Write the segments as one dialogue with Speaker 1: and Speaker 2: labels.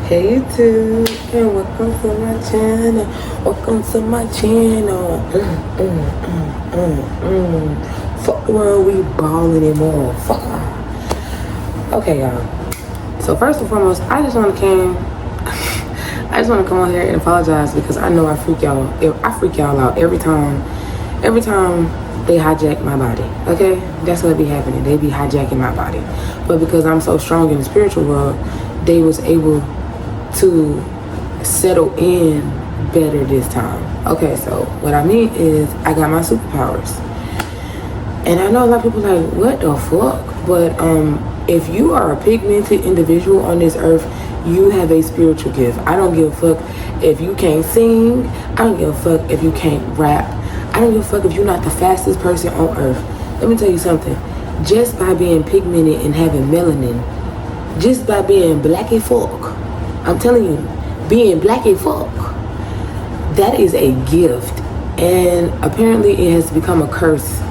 Speaker 1: Hey YouTube, and welcome to my channel. Welcome to my channel. Fuck the world, we ballin' and more. Fuck. Okay, y'all. So first and foremost, I just want to come on here and apologize because I know I freak y'all out every time they hijack my body. Okay, that's what be happening. They be hijacking my body, but because I'm so strong in the spiritual world, they was able to settle in better this time. Okay, so what I mean is I got my superpowers. And I know a lot of people are like, what the fuck? But if you are a pigmented individual on this earth, you have a spiritual gift. I don't give a fuck if you can't sing. I don't give a fuck if you can't rap. I don't give a fuck if you're not the fastest person on earth. Let me tell you something. Just by being pigmented and having melanin, just by being black as fuck, I'm telling you, being black as fuck, that is a gift. And apparently it has become a curse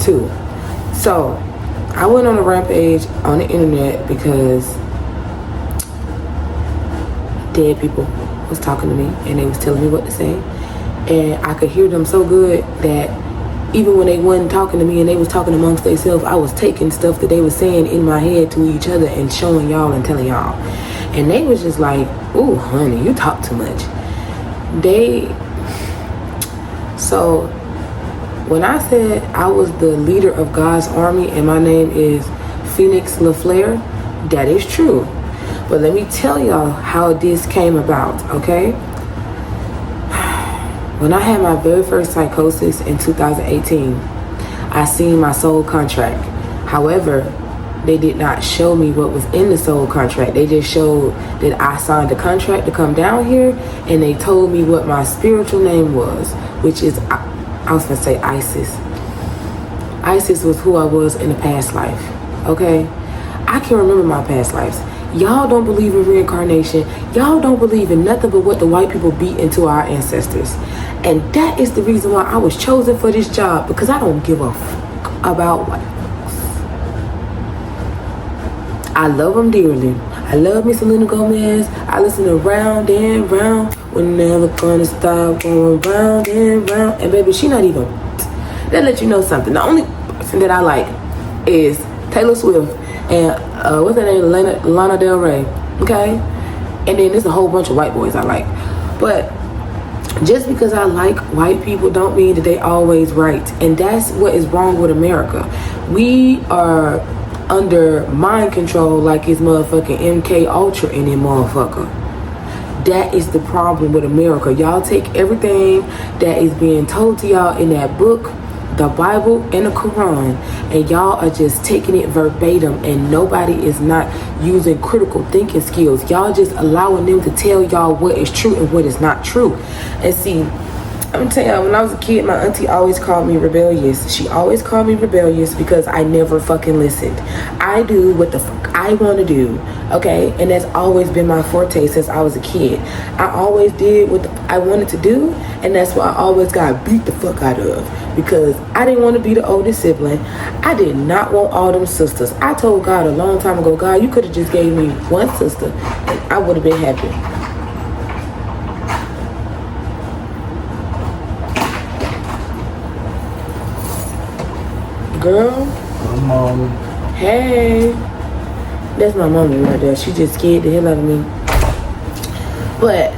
Speaker 1: too. So I went on a rampage on the internet because dead people was talking to me and they was telling me what to say. And I could hear them so good that even when they wasn't talking to me and they was talking amongst themselves, I was taking stuff that they was saying in my head to each other and showing y'all and telling y'all. And they was just like, ooh, honey, you talk too much. So when I said I was the leader of God's army and my name is Phoenix LaFleur, that is true. But let me tell y'all how this came about, okay? When I had my very first psychosis in 2018, I seen my soul contract. However, they did not show me what was in the soul contract. They just showed that I signed a contract to come down here, and they told me what my spiritual name was, which is, I was gonna say Isis. Isis was who I was in a past life, okay? I can remember my past lives. Y'all don't believe in reincarnation. Y'all don't believe in nothing but what the white people beat into our ancestors. And that is the reason why I was chosen for this job, because I don't give a fuck about white folks. I love them dearly. I love me Selena Gomez. I listen to Round and Round. We're never gonna stop going round and round. And baby, she not even. That let you know something. The only person that I like is Taylor Swift and what's her name, Lana Del Rey. Okay, and then there's a whole bunch of white boys I like. But just because I like white people don't mean that they always right. And that's what is wrong with America. We are under mind control like it's motherfucking MK Ultra in it, motherfucker. That is the problem with America. Y'all take everything that is being told to y'all in that book, the Bible and the Quran, and y'all are just taking it verbatim, and nobody is not using critical thinking skills. Y'all just allowing them to tell y'all what is true and what is not true. And see, I'm gonna tell y'all, when I was a kid, my auntie always called me rebellious. She always called me rebellious because I never fucking listened. I do what the fuck I want to do, okay? And that's always been my forte since I was a kid. I always did what I wanted to do, and that's why I always got beat the fuck out of, because I didn't want to be the oldest sibling. I did not want all them sisters. I told God a long time ago, God, you could have just gave me one sister, and I would have been happy. Girl.
Speaker 2: My mom.
Speaker 1: Hey. That's my mommy right there. She just scared the hell out of me. But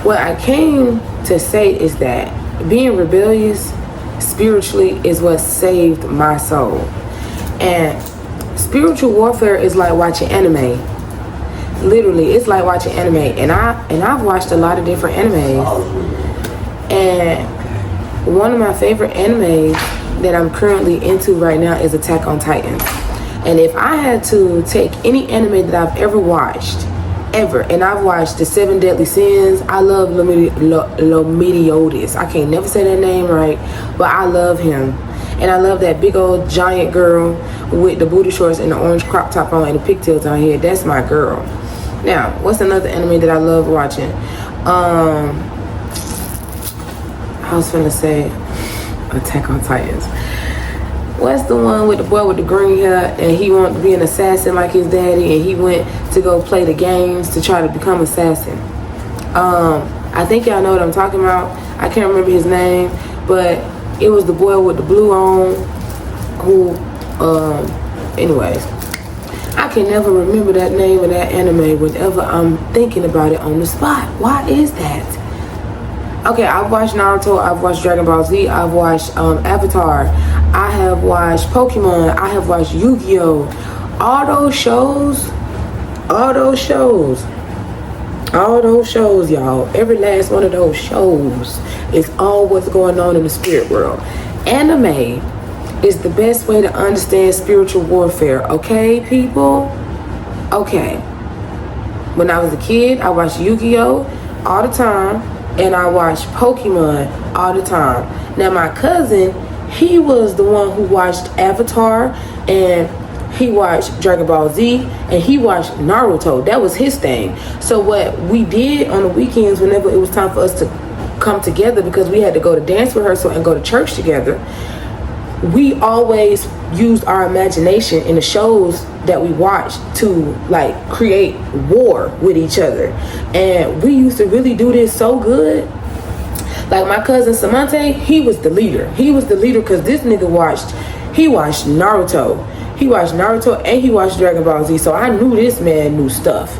Speaker 1: what I came to say is that being rebellious spiritually is what saved my soul. And spiritual warfare is like watching anime. Literally, it's like watching anime. And I've watched a lot of different animes. And one of my favorite animes that I'm currently into right now is Attack on Titan. And if I had to take any anime that I've ever watched, and I've watched the 7 Deadly Sins. I love Lomidiotis. I can't never say that name right, but I love him. And I love that big old giant girl with the booty shorts and the orange crop top on and the pigtails on here. That's my girl. Now, what's another anime that I love watching? I was finna say Attack on Titans. What's the one with the boy with the green hair and he wanted to be an assassin like his daddy, and he went to go play the games to try to become assassin. I think y'all know what I'm talking about. I can't remember his name, but it was the boy with the blue on who, anyways. I can never remember that name of that anime whenever I'm thinking about it on the spot. Why is that? Okay, I've watched Naruto, I've watched Dragon Ball Z, I've watched Avatar, I have watched Pokemon, I have watched Yu-Gi-Oh! All those shows, y'all. Every last one of those shows is all what's going on in the spirit world. Anime is the best way to understand spiritual warfare, okay, people? Okay. When I was a kid, I watched Yu-Gi-Oh! All the time, and I watched Pokemon all the time. Now, my cousin, he was the one who watched Avatar, and he watched Dragon Ball Z, and he watched Naruto. That was his thing. So what we did on the weekends, whenever it was time for us to come together, because we had to go to dance rehearsal and go to church together, we always used our imagination in the shows that we watched to like create war with each other. And we used to really do this so good. Like my cousin Samante, he was the leader. He was the leader because this nigga watched Naruto. He watched Naruto and he watched Dragon Ball Z. So I knew this man knew stuff.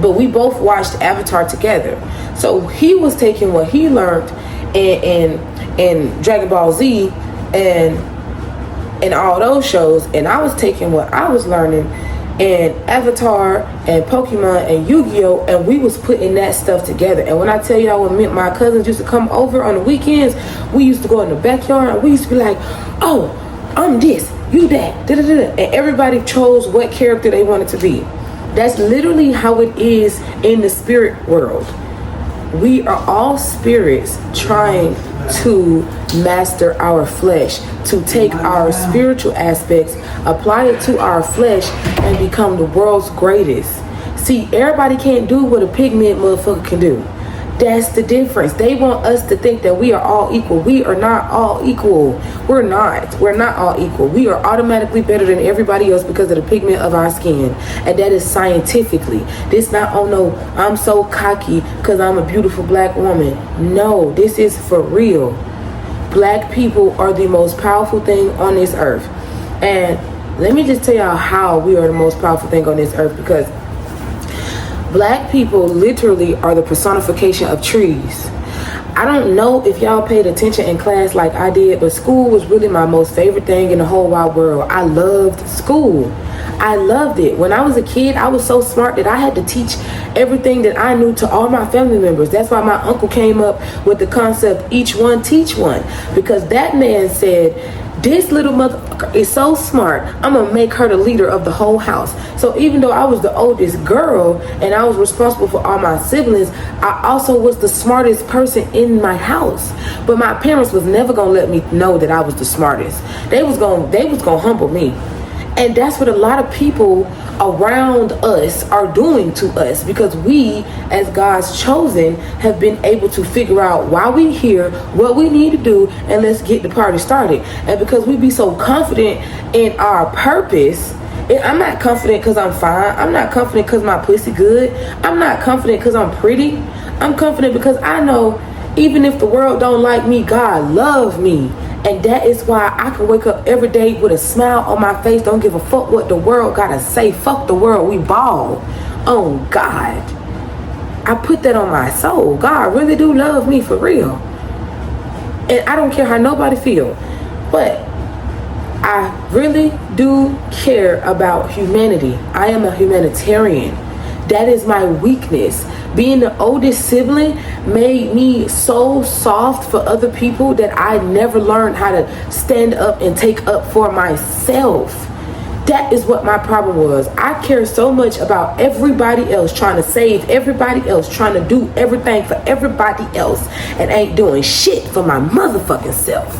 Speaker 1: But we both watched Avatar together. So he was taking what he learned in Dragon Ball Z and all those shows, and I was taking what I was learning in Avatar and Pokemon and Yu-Gi-Oh! And we was putting that stuff together. And when I tell y'all, when my cousins used to come over on the weekends, we used to go in the backyard and we used to be like, oh, I'm this, you that, da-da-da-da. And everybody chose what character they wanted to be. That's literally how it is in the spirit world. We are all spirits trying to master our flesh, to take our spiritual aspects, apply it to our flesh, and become the world's greatest. See, everybody can't do what a pigment motherfucker can do. That's the difference. They want us to think that we are all equal. We are not all equal. We're not all equal. We are automatically better than everybody else because of the pigment of our skin. And that is scientifically. This not, oh no, I'm so cocky because I'm a beautiful black woman. No, this is for real. Black people are the most powerful thing on this earth. And let me just tell y'all how we are the most powerful thing on this earth, because black people literally are the personification of trees. I don't know if y'all paid attention in class like I did, but school was really my most favorite thing in the whole wide world. I loved school. I loved it. When I was a kid, I was so smart that I had to teach everything that I knew to all my family members. That's why my uncle came up with the concept, each one teach one. Because that man said, this little motherfucker is so smart, I'm gonna make her the leader of the whole house. So even though I was the oldest girl and I was responsible for all my siblings, I also was the smartest person in my house. But my parents was never gonna let me know that I was the smartest. They was gonna humble me. And that's what a lot of people around us are doing to us, because we, as God's chosen, have been able to figure out why we're here, what we need to do, and let's get the party started. And because we be so confident in our purpose, I'm not confident because I'm fine. I'm not confident because my pussy good. I'm not confident because I'm pretty. I'm confident because I know even if the world don't like me, God love me. And that is why I can wake up every day with a smile on my face. Don't give a fuck what the world gotta say. Fuck the world. We ball. Oh God. I put that on my soul. God really do love me for real. And I don't care how nobody feel. But I really do care about humanity. I am a humanitarian. That is my weakness. Being the oldest sibling made me so soft for other people that I never learned how to stand up and take up for myself. That is what my problem was. I care so much about everybody else, trying to save everybody else, trying to do everything for everybody else, and ain't doing shit for my motherfucking self.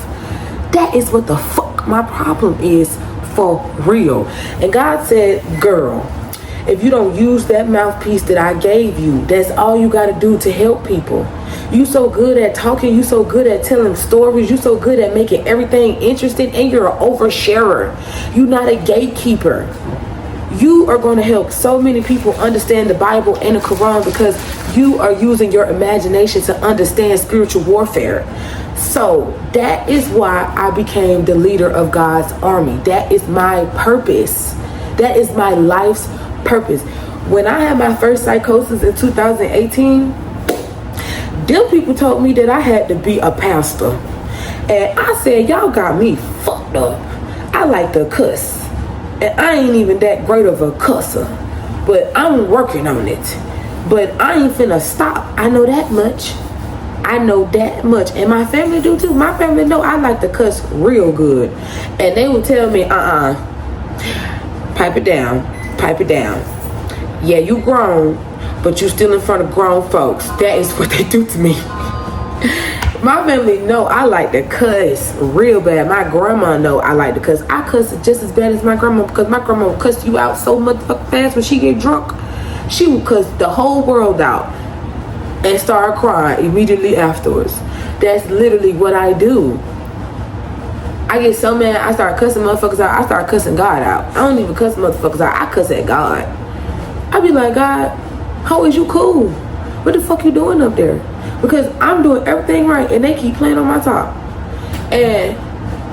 Speaker 1: That is what the fuck my problem is for real. And God said, girl, if you don't use that mouthpiece that I gave you, that's all you got to do to help people. You so good at talking, you so good at telling stories, you so good at making everything interesting, and you're an oversharer. You're not a gatekeeper. You are going to help so many people understand the Bible and the Quran because you are using your imagination to understand spiritual warfare. So that is why I became the leader of God's army. That is my purpose. That is my life's purpose. When I had my first psychosis in 2018, them people told me that I had to be a pastor. And I said, y'all got me fucked up. I like to cuss. And I ain't even that great of a cusser. But I'm working on it. But I ain't finna stop. I know that much. I know that much. And my family do too. My family know I like to cuss real good. And they would tell me, pipe it down. Pipe it down. Yeah, you grown, but you still in front of grown folks. That is what they do to me. My family know I like to cuss real bad. My grandma know I like to cuss. I cuss just as bad as my grandma because my grandma will cuss you out so motherfucking fast when she get drunk. She will cuss the whole world out and start crying immediately afterwards. That's literally what I do. I get so mad, I start cussing motherfuckers out. I start cussing God out. I don't even cuss motherfuckers out. I cuss at God. I be like, God, how is you cool? What the fuck you doing up there? Because I'm doing everything right and they keep playing on my top. And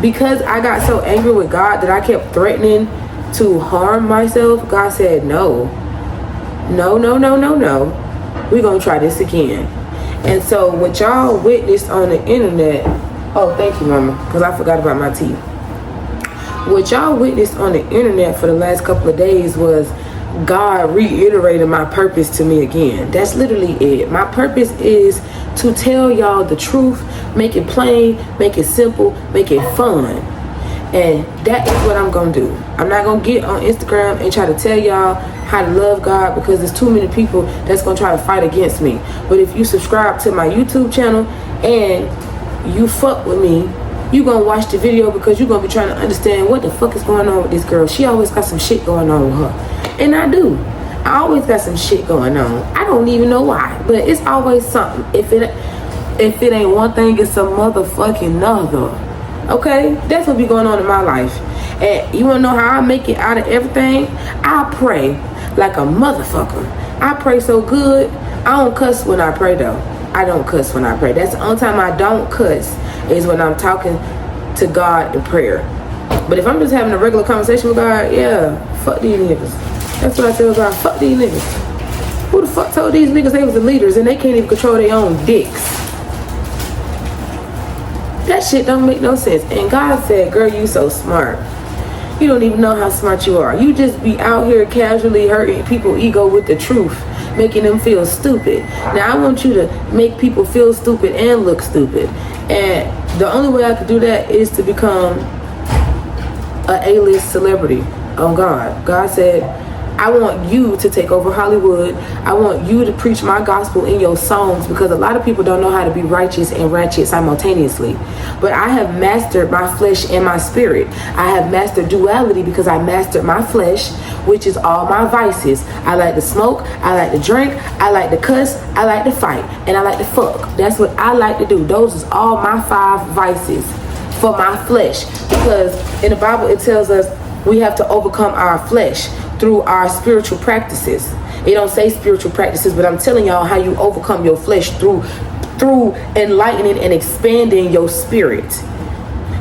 Speaker 1: because I got so angry with God that I kept threatening to harm myself, God said, no. No. We're going to try this again. And so what y'all witnessed on the internet, oh, thank you, mama, because I forgot about my teeth. What y'all witnessed on the internet for the last couple of days was God reiterated my purpose to me again. That's literally it. My purpose is to tell y'all the truth, make it plain, make it simple, make it fun. And that is what I'm going to do. I'm not going to get on Instagram and try to tell y'all how to love God because there's too many people that's going to try to fight against me. But if you subscribe to my YouTube channel and you fuck with me, you going to watch the video because you're going to be trying to understand what the fuck is going on with this girl. She always got some shit going on with her. And I do. I always got some shit going on. I don't even know why, but it's always something. If it ain't one thing, it's a motherfucking another. Okay? That's what be going on in my life. And you want to know how I make it out of everything? I pray like a motherfucker. I pray so good. I don't cuss when I pray, though. I don't cuss when I pray. That's the only time I don't cuss is when I'm talking to God in prayer. But if I'm just having a regular conversation with God, yeah, fuck these niggas. That's what I tell God. Fuck these niggas. Who the fuck told these niggas they was the leaders and they can't even control their own dicks? That shit don't make no sense. And God said, girl, you so smart. You don't even know how smart you are. You just be out here casually hurting people's ego with the truth, making them feel stupid. Now, I want you to make people feel stupid and look stupid. And the only way I could do that is to become an A-list celebrity on God. God said, I want you to take over Hollywood. I want you to preach my gospel in your songs because a lot of people don't know how to be righteous and ratchet simultaneously. But I have mastered my flesh and my spirit. I have mastered duality because I mastered my flesh, which is all my vices. I like to smoke. I like to drink. I like to cuss. I like to fight. And I like to fuck. That's what I like to do. Those is all my 5 vices for my flesh. Because in the Bible, it tells us we have to overcome our flesh through our spiritual practices. It don't say spiritual practices, but I'm telling y'all how you overcome your flesh through enlightening and expanding your spirit.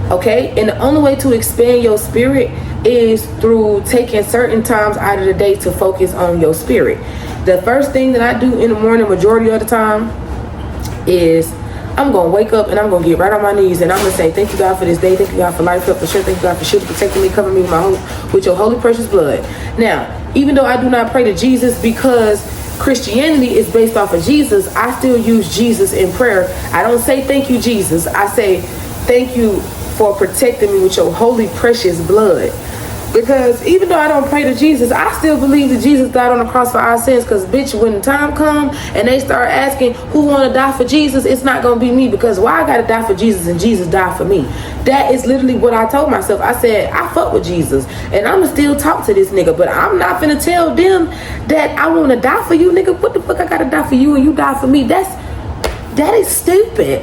Speaker 1: Okay? And the only way to expand your spirit is through taking certain times out of the day to focus on your spirit. The first thing that I do in the morning, majority of the time, is I'm going to wake up and I'm going to get right on my knees and I'm going to say, thank you, God, for this day. Thank you, God, for life, health, and strength. Thank you, God, for shielding, protecting me, covering me with your holy, precious blood. Now, even though I do not pray to Jesus because Christianity is based off of Jesus, I still use Jesus in prayer. I don't say, thank you, Jesus. I say, thank you for protecting me with your holy, precious blood. Because even though I don't pray to Jesus, I still believe that Jesus died on the cross for our sins. Because, bitch, when the time comes and they start asking who want to die for Jesus, it's not going to be me. Because why I got to die for Jesus and Jesus died for me? That is literally what I told myself. I said, I fuck with Jesus. And I'm going to still talk to this nigga. But I'm not finna tell them that I want to die for you, nigga. What the fuck I got to die for you and you die for me? That is stupid.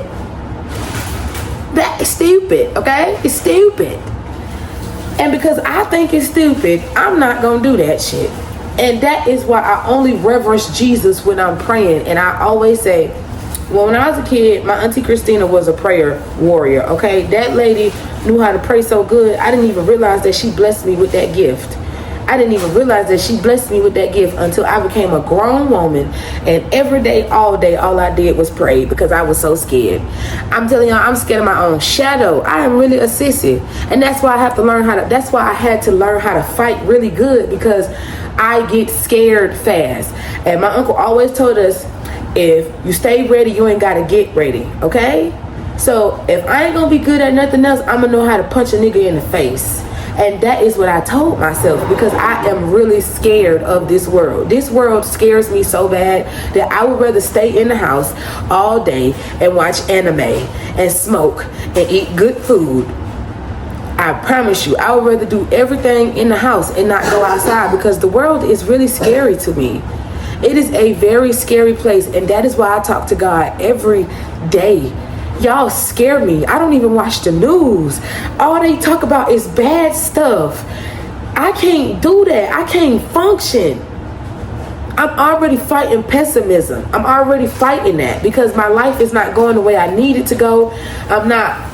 Speaker 1: That is stupid, okay? It's stupid. And because I think it's stupid, I'm not going to do that shit. And that is why I only reverence Jesus when I'm praying. And I always say, well, when I was a kid, my auntie Christina was a prayer warrior, okay? That lady knew how to pray so good, I didn't even realize that she blessed me with that gift. I didn't even realize that she blessed me with that gift until I became a grown woman. And every day, all I did was pray because I was so scared. I'm telling y'all, I'm scared of my own shadow. I am really a sissy. And that's why I have to learn that's why I had to learn how to fight really good, because I get scared fast. And my uncle always told us, if you stay ready, you ain't got to get ready, okay? So if I ain't going to be good at nothing else, I'm going to know how to punch a nigga in the face. And that is what I told myself, because I am really scared of this world. This world scares me so bad that I would rather stay in the house all day and watch anime and smoke and eat good food. I promise you, I would rather do everything in the house and not go outside, because the world is really scary to me. It is a very scary place, and that is why I talk to God every day. Y'all scare me. I don't even watch the news. All they talk about is bad stuff. I can't do that. I can't function. I'm already fighting pessimism. I'm already fighting that because my life is not going the way I need it to go. I'm not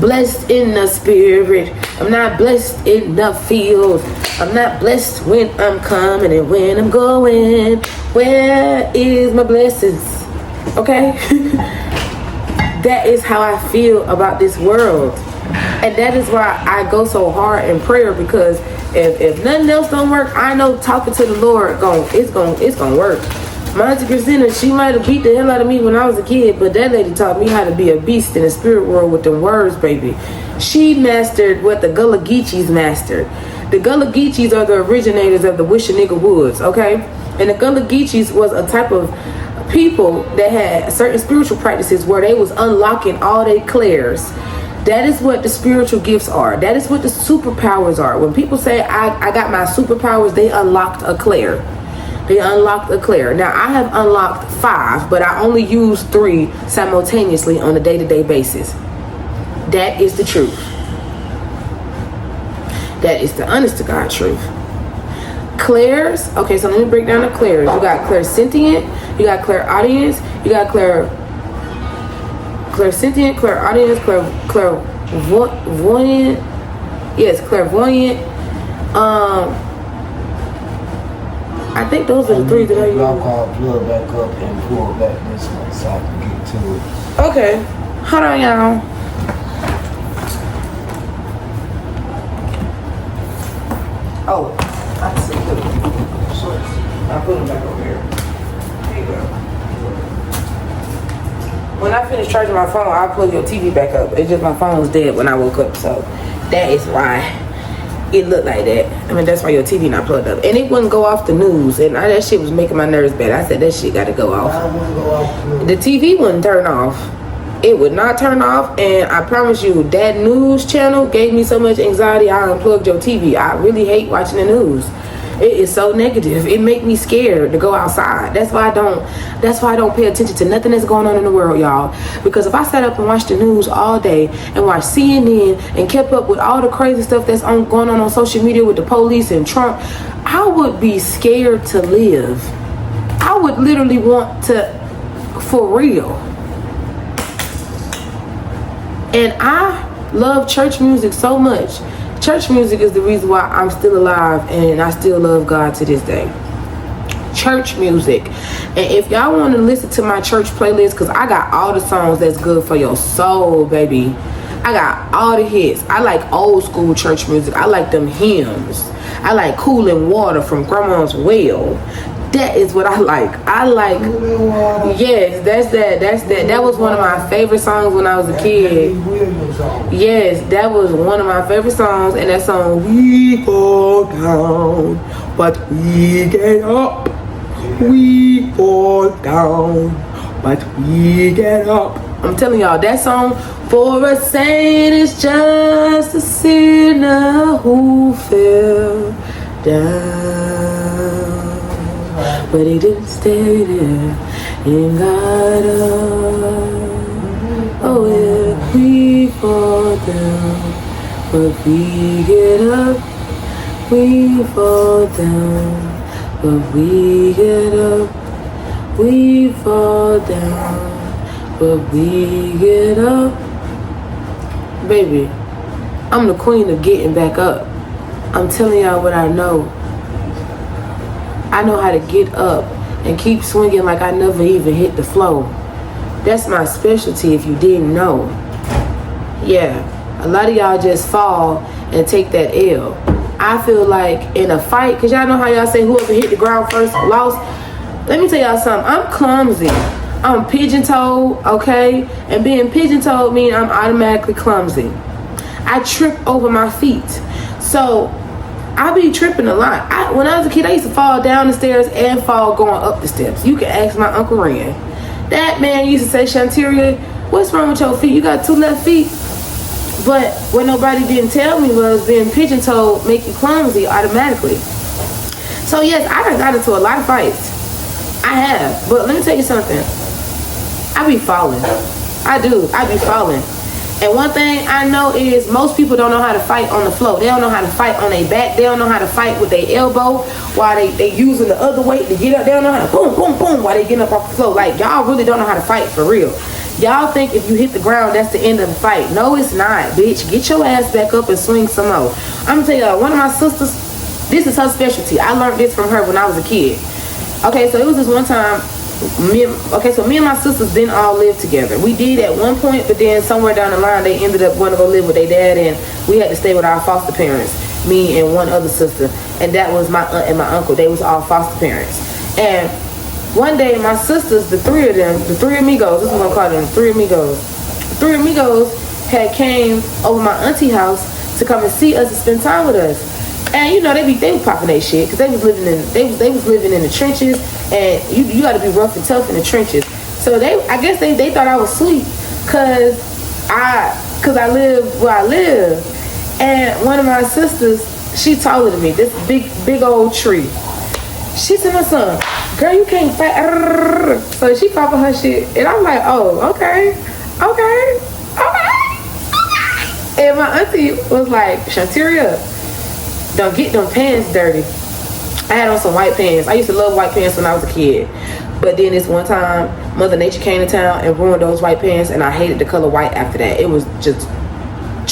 Speaker 1: blessed in the spirit. I'm not blessed in the field. I'm not blessed when I'm coming and when I'm going. Where is my blessings? Okay? That is how I feel about this world. And that is why I go so hard in prayer, because if nothing else don't work, I know talking to the Lord it's gonna work. My auntie Christina, she might have beat the hell out of me when I was a kid, but that lady taught me how to be a beast in the spirit world with the words, baby. She mastered what the Gullah Geechees mastered. The Gullah Geechees are the originators of the Wish a Nigga Woods, okay? And the Gullah Geechees was a type of people that had certain spiritual practices where they was unlocking all their clairs. That is what the spiritual gifts are. That is what the superpowers are. When people say I got my superpowers, they unlocked a clair. They unlocked a clair. Now I have unlocked 5, but I only use 3 simultaneously on a day-to-day basis. That is the truth. That is the honest to God truth. Clairs, okay, so let me break down the clairs. You got clairsentient, you got clairaudience, you got clairsentient, clairaudience, clairvoyant. Yes, clairvoyant. I think those are the 3 that I use.
Speaker 2: I'll plug back up and pull back this one so I can get to it.
Speaker 1: Okay, hold on, y'all. Oh, I see the shorts. I put them back over here. There you go. When I finish charging my phone, I'll plug your TV back up. It's just my phone was dead when I woke up, so that is why it looked like that. I mean, that's why your TV not plugged up. And it wouldn't go off the news, and that shit was making my nerves bad. I said, that shit got to go off. The TV wouldn't turn off. It would not turn off, and I promise you, that news channel gave me so much anxiety, I unplugged your TV. I really hate watching the news. It is so negative. It make me scared to go outside. That's why I don't pay attention to nothing that's going on in the world, y'all. Because if I sat up and watched the news all day and watched CNN and kept up with all the crazy stuff that's going on social media with the police and Trump, I would be scared to live. I would literally want to, for real. And I love church music so much. Church music is the reason why I'm still alive and I still love God to this day. Church music. And if y'all want to listen to my church playlist, because I got all the songs that's good for your soul, baby. I got all the hits. I like old school church music. I like them hymns. I like Cooling Water from Grandma's Well. That is what I like. I like, yes, that's that. That was one of my favorite songs when I was a kid. Yes, that was one of my favorite songs. And that song, we fall down, but we get up. We fall down, but we get up. I'm telling y'all, that song, for a saint is just a sinner who fell down. But he didn't stay there and got up. Oh, if we fall down, but we get up. We fall down, but we get up. We fall down, but we get up. Baby, I'm the queen of getting back up. I'm telling y'all what I know. I know how to get up and keep swinging like I never even hit the floor. That's my specialty if you didn't know. Yeah, a lot of y'all just fall and take that L. I feel like in a fight, because y'all know how y'all say whoever hit the ground first lost. Let me tell y'all something. I'm clumsy. I'm pigeon-toed, okay? And being pigeon-toed means I'm automatically clumsy. I trip over my feet. So I be tripping a lot. When I was a kid, I used to fall down the stairs and fall going up the steps. You can ask my Uncle Ren. That man used to say, Shanteria, what's wrong with your feet? You got 2 left feet? But what nobody didn't tell me was being pigeon-toed make you clumsy automatically. So yes, I done got into a lot of fights. I have. But let me tell you something. I be falling. I do. I be falling. And one thing I know is most people don't know how to fight on the floor. They don't know how to fight on their back. They don't know how to fight with their elbow while they using the other weight to get up. They don't know how to boom, boom, boom while they getting up off the floor. Like, y'all really don't know how to fight for real. Y'all think if you hit the ground, that's the end of the fight. No, it's not, bitch. Get your ass back up and swing some more. I'm gonna tell y'all, one of my sisters, this is her specialty. I learned this from her when I was a kid. Okay, so it was this one time, me and my sisters didn't all live together. We did at one point, but then somewhere down the line, they ended up going to go live with their dad, and we had to stay with our foster parents, me and one other sister, and that was my aunt and my uncle. They was all foster parents. And one day, my sisters, the three amigos, this is what I'm calling them, three amigos had came over my auntie house to come and see us and spend time with us. And you know, they was popping their shit because they was living in the trenches, and you got to be rough and tough in the trenches. So I guess they thought I was sweet cause I live where I live. And one of my sisters, she taller than me, this big old tree. She said, my son, girl, you can't fight. So she popping her shit, and I'm like, oh, okay. And my auntie was like, Shanteria, don't get them pants dirty. I had on some white pants. I used to love white pants when I was a kid. But then this one time, Mother Nature came to town and ruined those white pants, and I hated the color white after that. It was just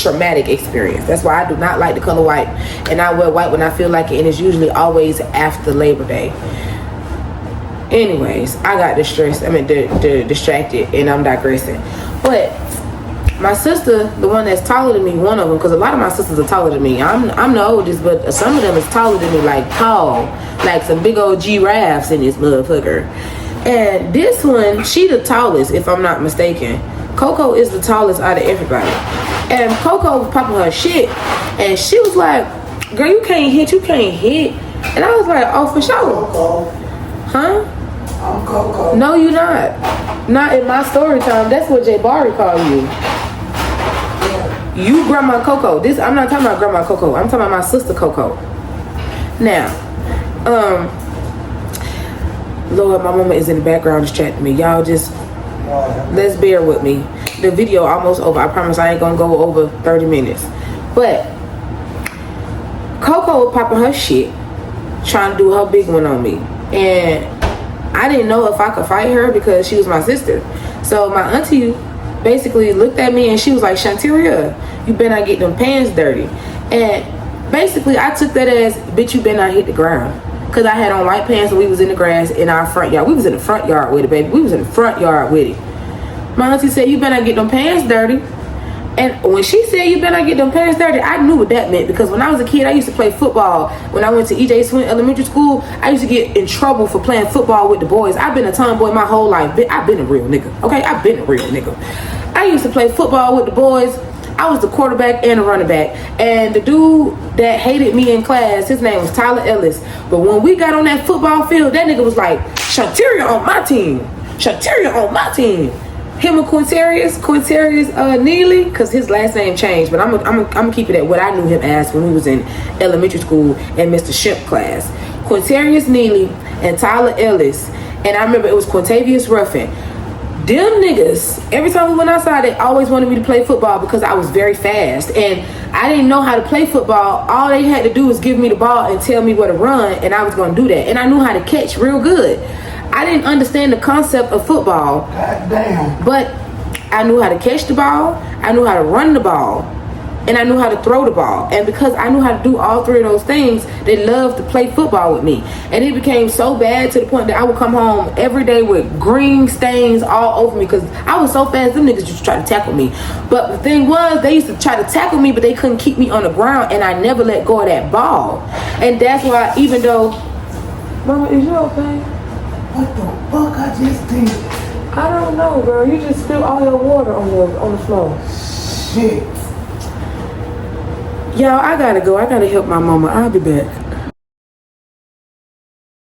Speaker 1: traumatic experience. That's why I do not like the color white. And I wear white when I feel like it, and it's usually always after Labor Day. Anyways, I got distracted, and I'm digressing. But my sister, the one that's taller than me, one of them, because a lot of my sisters are taller than me. I'm the oldest, but some of them is taller than me, like tall, like some big old giraffes in this motherfucker. And this one, she the tallest, if I'm not mistaken. Coco is the tallest out of everybody. And Coco was popping her shit, and she was like, girl, you can't hit. And I was like, oh, for sure.
Speaker 2: Coco.
Speaker 1: Huh?
Speaker 2: I'm Coco.
Speaker 1: No, you not. Not in my story time. That's what Jay Barry called you. You Grandma Coco. I'm not talking about Grandma Coco. I'm talking about my sister Coco. Now, Lord, my mama is in the background distracting me. Y'all just, let's bear with me. The video almost over. I promise I ain't gonna go over 30 minutes. But Coco was popping her shit, trying to do her big one on me. And I didn't know if I could fight her because she was my sister. So my auntie basically looked at me and she was like, Shanteria, you better not get them pants dirty. And basically I took that as, bitch, you better not hit the ground. Because I had on white pants and we was in the grass in our front yard. We was in the front yard with it, baby. We was in the front yard with it. My auntie said, you better not get them pants dirty. And when she said you better not get them pants dirty, I knew what that meant, because when I was a kid, I used to play football. When I went to E.J. Swin Elementary School, I used to get in trouble for playing football with the boys. I've been a tomboy my whole life. I've been a real nigga, okay? I've been a real nigga. I used to play football with the boys. I was the quarterback and the running back. And the dude that hated me in class, his name was Tyler Ellis. But when we got on that football field, that nigga was like, Shanteria on my team. Shanteria on my team. Him and Quintarius Neely, because his last name changed, but I'm gonna keep it at what I knew him as when we was in elementary school in Mr. Shemp class. Quintarius Neely and Tyler Ellis, and I remember it was Quintavious Ruffin. Them niggas, every time we went outside, they always wanted me to play football because I was very fast. And I didn't know how to play football. All they had to do was give me the ball and tell me where to run, and I was going to do that. And I knew how to catch real good. I didn't understand the concept of football.
Speaker 2: God damn.
Speaker 1: But I knew how to catch the ball, I knew how to run the ball, and I knew how to throw the ball. And because I knew how to do all three of those things, they loved to play football with me. And it became so bad to the point that I would come home every day with green stains all over me because I was so fast, them niggas used to try to tackle me. But the thing was, they used to try to tackle me, but they couldn't keep me on the ground, and I never let go of that ball. And that's why, even though... Mama, is you okay?
Speaker 2: What the fuck I just did?
Speaker 1: I don't know, girl. You just spilled all your water on the floor.
Speaker 2: Shit.
Speaker 1: Y'all, I gotta go. I gotta help my mama. I'll be back.